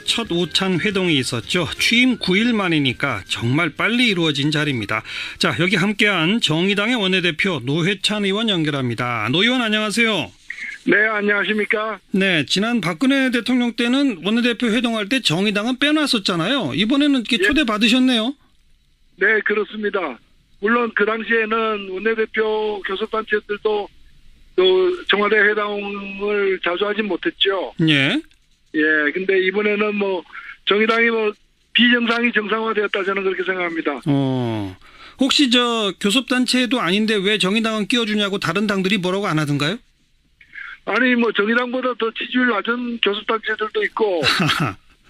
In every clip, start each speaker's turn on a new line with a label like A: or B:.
A: 첫 오찬 회동이 있었죠. 취임 9일 만이니까 정말 빨리 이루어진 자리입니다. 자, 여기 함께한 정의당의 원내대표 노회찬 의원 연결합니다. 노 의원 안녕하세요.
B: 네, 안녕하십니까?
A: 네, 지난 박근혜 대통령 때는 원내대표 회동할 때 정의당은 빼놨었잖아요. 이번에는 이렇게 초대 받으셨네요.
B: 네, 그렇습니다. 물론 그 당시에는 원내대표 교섭단체들도 또 청와대 회담을 자주 하진 못했죠.
A: 예.
B: 예, 근데 이번에는 뭐 정의당이 뭐 비정상이 정상화되었다 저는 그렇게 생각합니다.
A: 혹시 저 교섭단체도 아닌데 왜 정의당은 끼워주냐고 다른 당들이 뭐라고 안 하던가요?
B: 아니 뭐 정의당보다 더 지지율 낮은 교섭단체들도 있고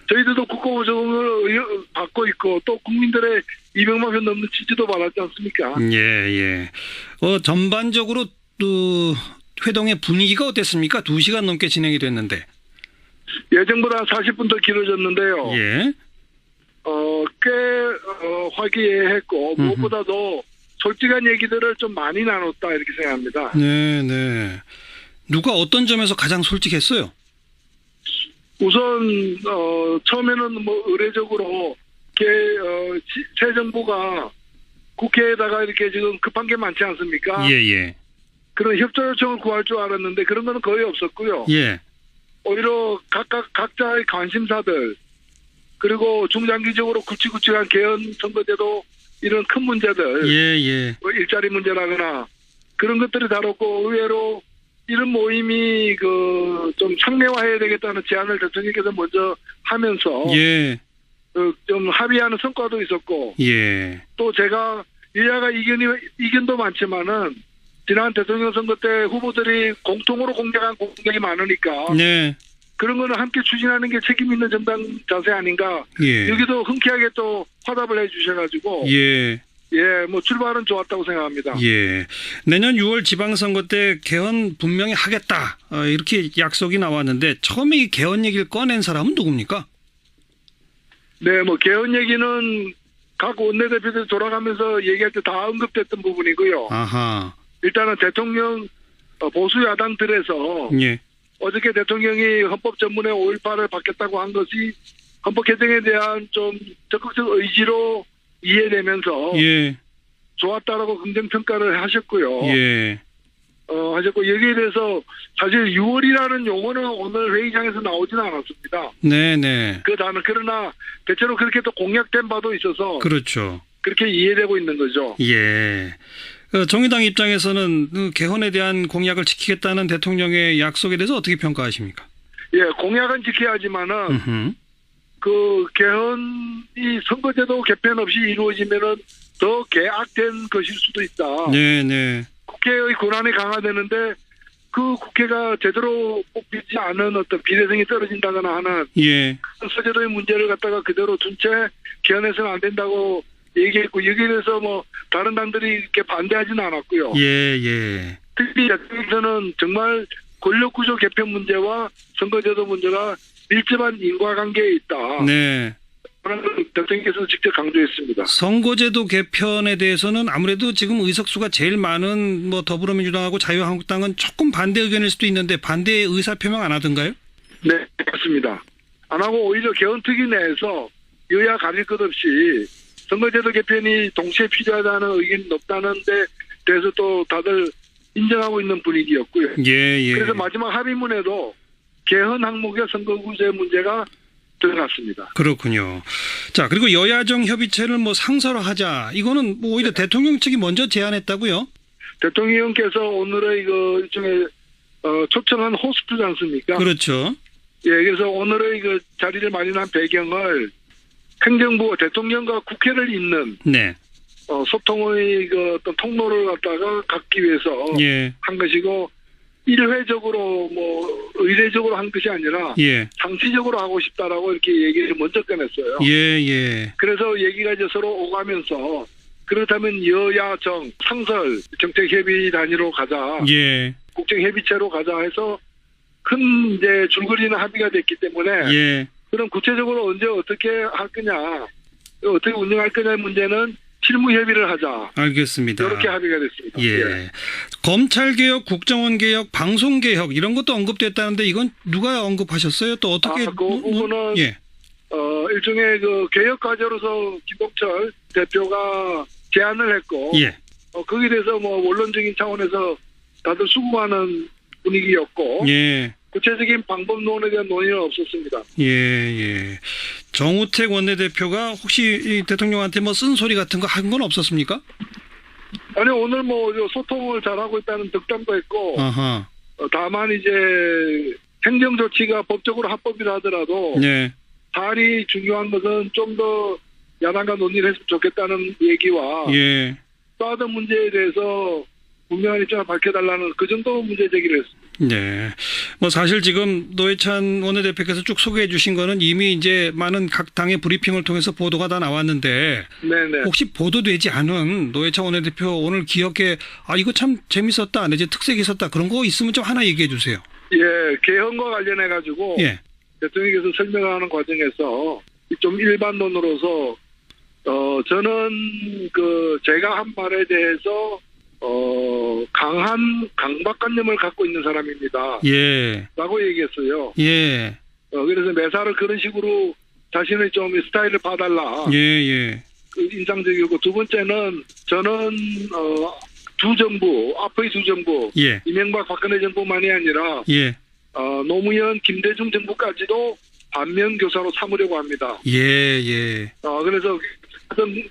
B: 저희들도 국가보조금을 받고 있고 또 국민들의 200만 표 넘는 지지도 받았지 않습니까?
A: 예. 전반적으로 또 회동의 분위기가 어땠습니까? 2시간 넘게 진행이 됐는데.
B: 예정보다 40분 더 길어졌는데요.
A: 예.
B: 꽤 화기애애했고 무엇보다도 솔직한 얘기들을 좀 많이 나눴다 이렇게 생각합니다.
A: 네. 누가 어떤 점에서 가장 솔직했어요?
B: 우선 처음에는 뭐 의례적으로 새 정부가 국회에다가 이렇게 지금 급한 게 많지 않습니까?
A: 예.
B: 그런 협조 요청을 구할 줄 알았는데 그런 거는 거의 없었고요.
A: 예.
B: 오히려 각자의 관심사들 그리고 중장기적으로 굵직굵직한 개헌 선거제도 이런 큰 문제들
A: 예.
B: 뭐 일자리 문제라거나 그런 것들이 다뤘고 의외로 이런 모임이 좀 상례화해야 되겠다는 제안을 대통령께서 먼저 하면서
A: 예.
B: 좀 합의하는 성과도 있었고
A: 예.
B: 또 제가 여야가 이견도 많지만은 지난 대통령 선거 때 후보들이 공통으로 공략한 공약이 많으니까
A: 네.
B: 그런 거는 함께 추진하는 게 책임 있는 정당 자세 아닌가.
A: 예.
B: 여기도 흔쾌하게 또 화답을 해 주셔가지고
A: 예.
B: 뭐 출발은 좋았다고 생각합니다.
A: 예. 내년 6월 지방선거 때 개헌 분명히 하겠다. 이렇게 약속이 나왔는데 처음에 이 개헌 얘기를 꺼낸 사람은 누굽니까?
B: 네, 뭐 개헌 얘기는 각 원내대표들 돌아가면서 얘기할 때 다 언급됐던 부분이고요.
A: 아하.
B: 일단은 대통령 보수 야당들에서
A: 예.
B: 어저께 대통령이 헌법 전문회 5.18을 받겠다고 한 것이 헌법 개정에 대한 좀 적극적 의지로 이해되면서
A: 예.
B: 좋았다라고 긍정평가를 하셨고요.
A: 예.
B: 하셨고 여기에 대해서 사실 6월이라는 용어는 오늘 회의장에서 나오지는 않았습니다.
A: 네네.
B: 그 단어 그러나 대체로 그렇게 또 공약된 바도 있어서
A: 그렇죠.
B: 그렇게 이해되고 있는 거죠.
A: 예. 정의당 입장에서는 그 개헌에 대한 공약을 지키겠다는 대통령의 약속에 대해서 어떻게 평가하십니까?
B: 예, 공약은 지켜야 하지만은 그 개헌이 선거제도 개편 없이 이루어지면은 더 개악된 것일 수도 있다.
A: 네.
B: 국회의 권한이 강화되는데 그 국회가 제대로 뽑히지 않은 어떤 비례성이 떨어진다거나 하는
A: 예.
B: 선거제도의 문제를 갖다가 그대로 둔 채 개헌해서는 안 된다고 얘기했고 여기에 대해서 뭐 다른 당들이 이렇게 반대하지는 않았고요.
A: 예.
B: 특히 여기서는 정말 권력구조 개편 문제와 선거제도 문제가 밀접한 인과관계에 있다.
A: 네.
B: 대통령께서 직접 강조했습니다.
A: 선거제도 개편에 대해서는 아무래도 지금 의석수가 제일 많은 뭐 더불어민주당하고 자유한국당은 조금 반대 의견일 수도 있는데 반대 의사 표명 안 하던가요?
B: 네, 맞습니다. 안 하고 오히려 개헌특위 내에서 여야 가릴 것 없이 선거제도 개편이 동시에 필요하다는 의견이 높다는 데 대해서 또 다들 인정하고 있는 분위기였고요.
A: 예.
B: 그래서 마지막 합의문에도 개헌 항목의 선거구제 문제가 들어갔습니다.
A: 그렇군요. 자, 그리고 여야정 협의체를 뭐 상설화하자. 이거는 뭐 오히려 대통령 측이 먼저 제안했다고요?
B: 대통령께서 오늘의 이거 일종의 초청한 호스트지 않습니까?
A: 그렇죠.
B: 예, 그래서 오늘의 그 자리를 마련한 배경을 행정부와 대통령과 국회를 잇는
A: 네.
B: 소통의 그 어떤 통로를 갖다가 갖기 위해서
A: 예.
B: 한 것이고 일회적으로 뭐 의례적으로 한 것이 아니라
A: 예.
B: 상시적으로 하고 싶다라고 이렇게 얘기를 먼저 꺼냈어요.
A: 예.
B: 그래서 얘기가 이제 서로 오가면서 그렇다면 여야정 상설 정책협의 단위로 가자.
A: 예.
B: 국정협의체로 가자 해서 큰 이제 줄거리는 합의가 됐기 때문에
A: 예.
B: 그럼 구체적으로 언제 어떻게 할 거냐, 어떻게 운영할 거냐의 문제는 실무 협의를 하자.
A: 알겠습니다.
B: 이렇게 합의가 됐습니다.
A: 예. 검찰개혁, 국정원개혁, 방송개혁 이런 것도 언급됐다는데 이건 누가 언급하셨어요? 또 어떻게?
B: 그 부분은
A: 예.
B: 일종의 그 개혁 과제로서 김동철 대표가 제안을 했고,
A: 예.
B: 거기에 대해서 뭐 원론적인 차원에서 다들 수긍하는 분위기였고,
A: 예.
B: 구체적인 방법론에 대한 논의는 없었습니다.
A: 예. 정우택 원내대표가 혹시 이 대통령한테 뭐 쓴소리 같은 거 한 건 없었습니까?
B: 아니, 오늘 뭐 소통을 잘하고 있다는 덕담도 했고,
A: 아하.
B: 다만 이제 행정 조치가 법적으로 합법이라 하더라도
A: 예.
B: 사안이 중요한 것은 좀 더 야당과 논의를 했으면 좋겠다는 얘기와
A: 예.
B: 사드 문제에 대해서 분명한 입장을 밝혀달라는 그 정도 문제 제기를 했습니다.
A: 네. 뭐 사실 지금 노회찬 원내대표께서 쭉 소개해 주신 거는 이미 이제 많은 각 당의 브리핑을 통해서 보도가 다 나왔는데
B: 네네.
A: 혹시 보도되지 않은 노회찬 원내대표 오늘 기억에 이거 참 재밌었다 내지 특색이 있었다 그런 거 있으면 좀 하나 얘기해 주세요.
B: 예, 개헌과 관련해 가지고
A: 예.
B: 대통령께서 설명하는 과정에서 좀 일반론으로서 저는 제가 한 말에 대해서 강한 강박관념을 갖고 있는 사람입니다.
A: 예.
B: 라고 얘기했어요.
A: 예.
B: 그래서 매사를 그런 식으로 자신의 좀 스타일을 봐달라.
A: 예.
B: 그 인상적이고, 두 번째는 저는 두 정부, 앞의 두 정부,
A: 예.
B: 이명박 박근혜 정부만이 아니라
A: 예.
B: 노무현 김대중 정부까지도 반면교사로 삼으려고 합니다.
A: 예.
B: 그래서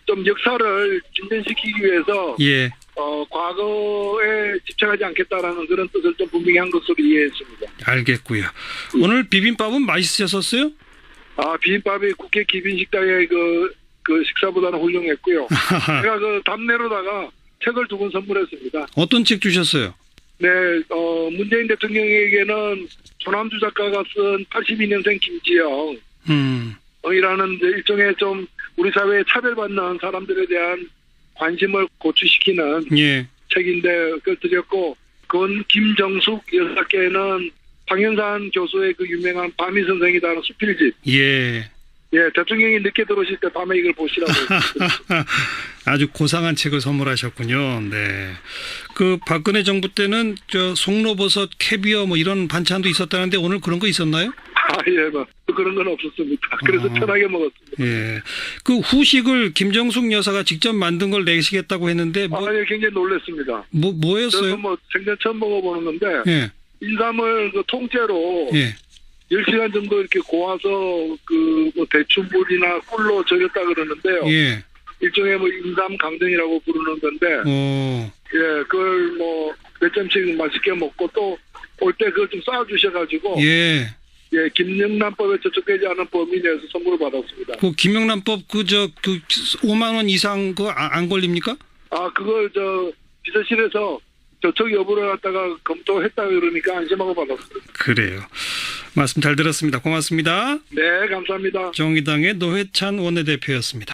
B: 좀 역사를 진전시키기 위해서
A: 예.
B: 과거에 집착하지 않겠다라는 그런 뜻을 좀 분명히 한 것으로 이해했습니다.
A: 알겠고요. 오늘 비빔밥은 맛있으셨어요?
B: 비빔밥이 국회 기빈식당의 그 식사보다는 훌륭했고요. 제가 그 답례로다가 책을 2권 선물했습니다.
A: 어떤 책 주셨어요?
B: 네, 문재인 대통령에게는 조남주 작가가 쓴 82년생 김지영, 이라는 이제 일종의 좀 우리 사회에 차별받는 사람들에 대한 관심을 고취시키는
A: 예.
B: 책인데 그걸 드렸고, 그건 김정숙 여사께는 황현산 교수의 그 유명한 밤이 선생이라는 수필집.
A: 예.
B: 예, 대통령이 늦게 들어오실 때 밤에 이걸 보시라고.
A: 아주 고상한 책을 선물하셨군요. 네. 그 박근혜 정부 때는 송로버섯, 캐비어 뭐 이런 반찬도 있었다는데 오늘 그런 거 있었나요?
B: 예, 뭐 그런 건 없었습니다. 그래서 편하게 먹었습니다.
A: 예. 그 후식을 김정숙 여사가 직접 만든 걸 내시겠다고 했는데
B: 예, 굉장히 놀랐습니다.
A: 뭐였어요?
B: 저도 뭐 생전 처음 먹어보는 건데,
A: 예.
B: 인삼을 그 통째로
A: 예.
B: 10시간 정도 이렇게 고아서 뭐 대추물이나 꿀로 절였다 그러는데요.
A: 예.
B: 일종의 뭐 인삼 강정이라고 부르는 건데, 예, 그걸 뭐 몇 점씩 맛있게 먹고 또 올 때 그걸 좀 쌓아주셔가지고,
A: 예.
B: 예, 김영란법에 저촉되지 않은 범위 내에서 선물을 받았습니다.
A: 그 김영란법 그 5만 원 이상 그거 안 걸립니까?
B: 그걸 비서실에서 저촉 여부를 갖다가 검토했다 그러니까 안심하고 받았습니다.
A: 그래요. 말씀 잘 들었습니다. 고맙습니다.
B: 네, 감사합니다.
A: 정의당의 노회찬 원내대표였습니다.